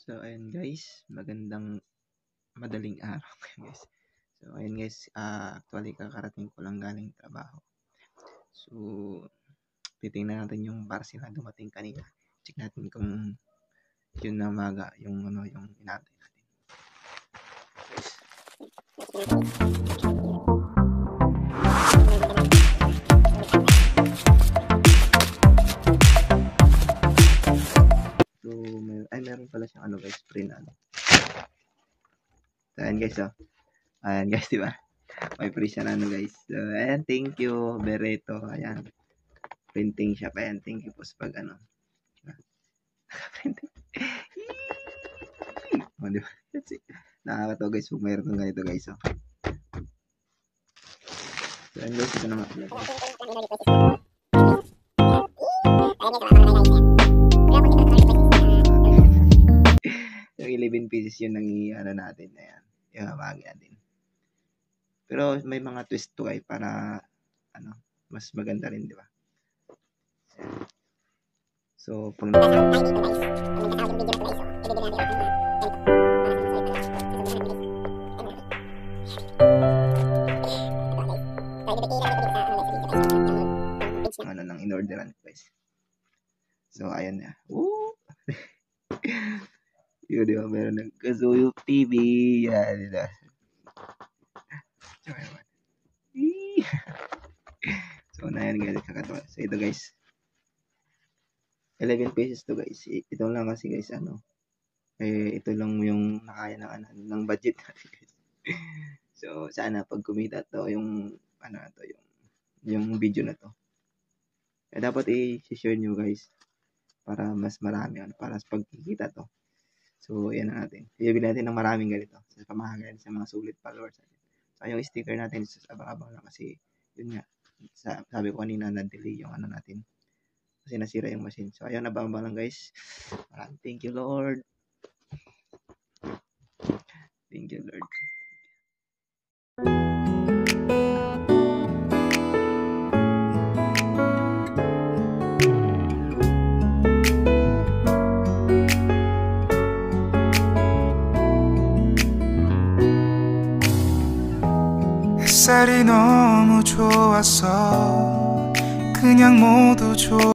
So, ayun guys, magandang madaling araw guys. So, ayun guys, actually kakarating ko lang galing trabaho. So, titingnan natin yung parcel na dumating kanina. Check natin kung yun na maga, yung inaantay natin. So, meron pala siyang guys, print So, ayan guys, ayan guys, diba? May free siya na guys. So, ayan, thank you, Bereto. Ayan, printing shop. Ayan, thank you po sa pag printing. Oh, diba? That's it. Nakakatawa guys, kung mayroon kang ganito guys. So, ayan guys, ito na nga. Yung 11 pieces yun ng natin. Ayan, yung hamagi natin. Pero may mga twist to guys para mas maganda rin, di ba? So, pag nang in-orderan ko guys. So, ayan na. Woo! Yun, di ba? Meron ng Kazuyuk TV. Yan, di ba? So, na yan guys, kakatawa. So, ito guys, 11 pesos to guys. Ito lang kasi guys, ito lang yung nakaya ng budget natin guys. So, sana pag kumita to, yung video na to. Dapat i-share nyo guys para mas marami, para sa pagkikita to. So, yan na natin. Ibigay natin ng maraming ganito sa pamahalaan sa mga sulit followers natin. So, yung sticker natin, abang-abang lang kasi, yun nga, sabi ko kanina, na-delay yung natin. Kasi nasira yung machine. So, ayun, abang-abang lang guys. Thank you, Lord. Thank you, Lord. 햇살이 너무 좋아서 그냥 모두